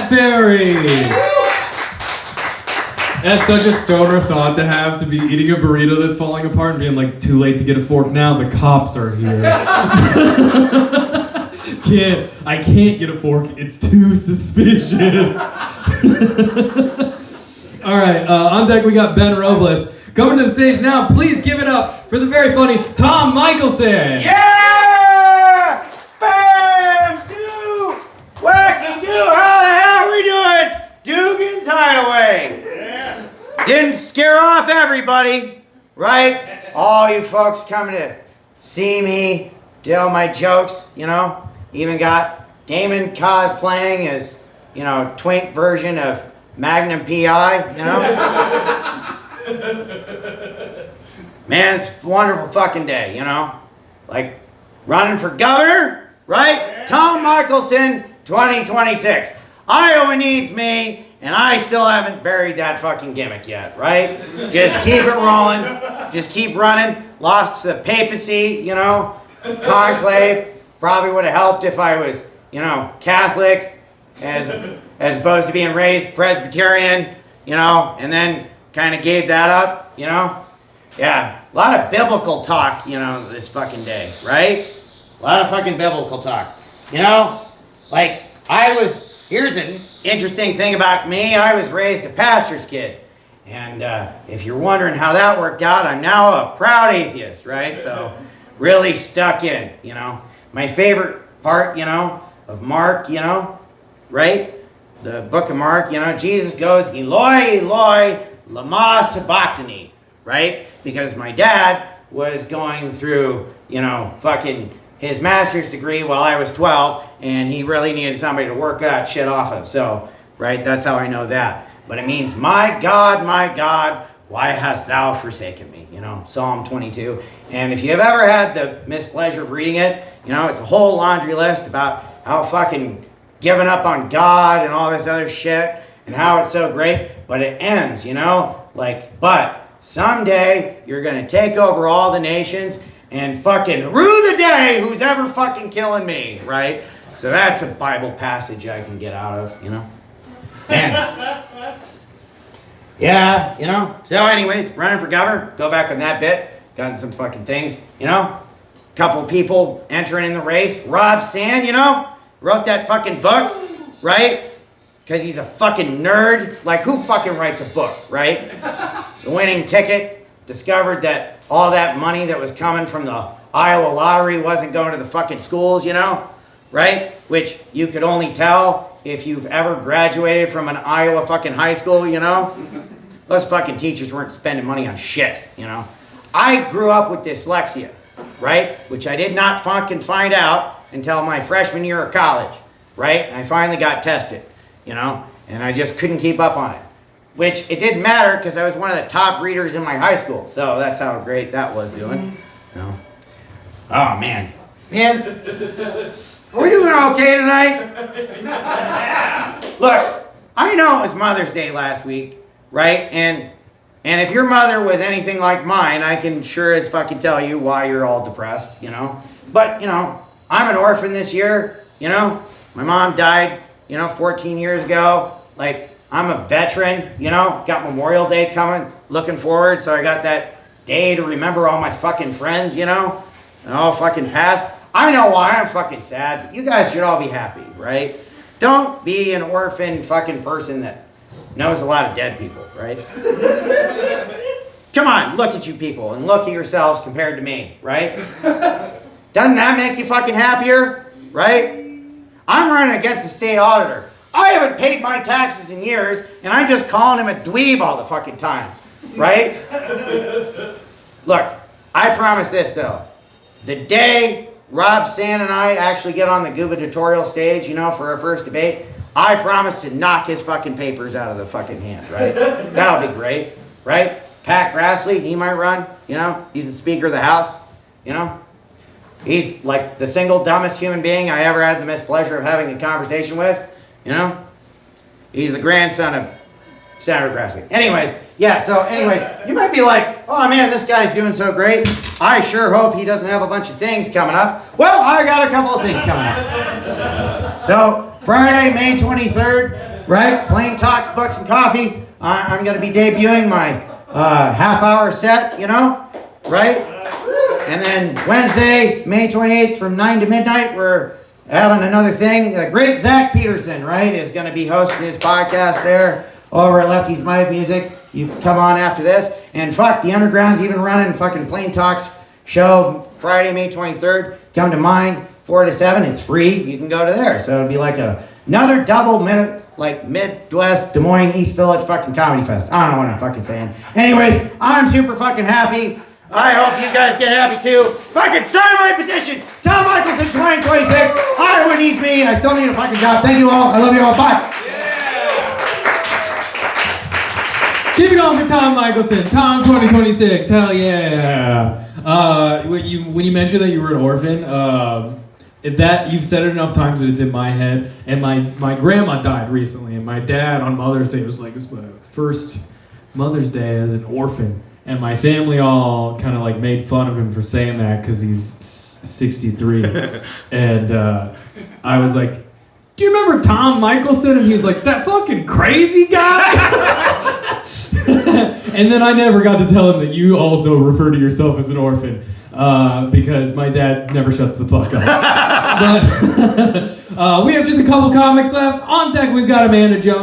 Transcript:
Matt Ferry. That's such a stoner thought to have, to be eating a burrito that's falling apart and being like, too late to get a fork now, the cops are here. I can't get a fork, it's too suspicious. All right, on deck we got Ben Robles. Coming to the stage now, please give it up for the very funny Tom Michelson. Yeah! Bam! Do! Wacky do! How the hell are we doing? Dugan's Hideaway. Yeah. Didn't scare off everybody, right? All you folks coming to see me, tell my jokes, you know? Even got Damon cosplaying as, you know, twink version of Magnum P.I., you know? Man, it's a wonderful fucking day, you know? Like, running for governor, right? Tom Michelson, 2026. Iowa needs me, and I still haven't buried that fucking gimmick yet, right? Just keep it rolling. Just keep running. Lost the papacy, you know? Conclave. Probably would have helped if I was, you know, Catholic, as opposed to being raised Presbyterian, you know, and then kind of gave that up, you know? Yeah, a lot of biblical talk, you know, this fucking day, right? A lot of fucking biblical talk. You know, like, here's an interesting thing about me. I was raised a pastor's kid. And if you're wondering how that worked out, I'm now a proud atheist, right? So, really stuck in, you know? My favorite part, you know, of Mark, you know, right? The book of Mark, you know, Jesus goes, Eloi, Eloi, lama sabachthani, right? Because my dad was going through, you know, fucking his master's degree while I was 12, and he really needed somebody to work that shit off of. So, right, that's how I know that. But it means, my God, why hast thou forsaken me? You know, Psalm 22. And if you've ever had the mispleasure of reading it, you know, it's a whole laundry list about how fucking giving up on God and all this other shit and how it's so great. But it ends, you know, like, but someday you're going to take over all the nations and fucking rue the day who's ever fucking killing me, right? So that's a Bible passage I can get out of, you know. Man. Yeah, you know. So anyways, running for governor, go back on that bit. Gotten some fucking things, you know. Couple people entering in the race. Rob Sand, you know, wrote that fucking book, right? Because he's a fucking nerd. Like, who fucking writes a book, right? The winning ticket, discovered that all that money that was coming from the Iowa lottery wasn't going to the fucking schools, you know, right? Which you could only tell if you've ever graduated from an Iowa fucking high school, you know? Those fucking teachers weren't spending money on shit, you know? I grew up with dyslexia, right? Which I did not fucking find out until my freshman year of college, right? And I finally got tested, you know? And I just couldn't keep up on it. Which it didn't matter because I was one of the top readers in my high school. So that's how great that was doing. You know? Oh, man. Man, are we doing okay tonight? Look, I know it was Mother's Day last week, right? And if your mother was anything like mine, I can sure as fucking tell you why you're all depressed, you know? But, you know, I'm an orphan this year, you know? My mom died, you know, 14 years ago. Like, I'm a veteran, you know? Got Memorial Day coming, looking forward, so I got that day to remember all my fucking friends, you know? And all fucking passed. I know why I'm fucking sad, but you guys should all be happy, right? Don't be an orphan fucking person that knows a lot of dead people, right? Come on, look at you people and look at yourselves compared to me, right? Doesn't that make you fucking happier, right? I'm running against the state auditor. I haven't paid my taxes in years, and I'm just calling him a dweeb all the fucking time, right? Look, I promise this though. The day Rob Sand and I actually get on the gubernatorial stage, you know, for our first debate, I promise to knock his fucking papers out of the fucking hand, right? That'll be great, right? Pat Grassley, he might run, you know? He's the Speaker of the House, you know? He's like the single dumbest human being I ever had the mispleasure of having a conversation with, you know? He's the grandson of Senator Grassley. Anyways, yeah, so anyways, you might be like, oh man, this guy's doing so great. I sure hope he doesn't have a bunch of things coming up. Well, I got a couple of things coming up. So, Friday, May 23rd, right? Plain Talks, Books, and Coffee. I'm going to be debuting my half-hour set, you know, right? And then Wednesday, May 28th from 9 to midnight, we're having another thing. The great Zach Peterson, right, is going to be hosting his podcast there over at Lefty's Live Music. You can come on after this. And fuck, the Underground's even running fucking Plain Talks show Friday, May 23rd. Come to mine, 4 to 7. It's free. You can go to there. So it'd be like another double minute, like Midwest, Des Moines, East Village fucking comedy fest. I don't know what I'm fucking saying. Anyways, I'm super fucking happy. I hope you guys get happy too. Fucking sign my petition. Tom Michelson 2026. Iowa needs me. I still need a fucking job. Thank you all. I love you all. Bye. Keep it going for Tom Michelson. Tom 2026. Hell yeah. When you mentioned that you were an orphan, that you've said it enough times that it's in my head. And my grandma died recently, and my dad on Mother's Day was like, "It's my first Mother's Day as an orphan." And my family all kind of like made fun of him for saying that because he's 63. And I was like, "Do you remember Tom Michelson?" And he was like, "That fucking crazy guy." And then I never got to tell him that you also refer to yourself as an orphan because my dad never shuts the fuck up. But we have just a couple comics left. On deck, we've got Amanda Jones.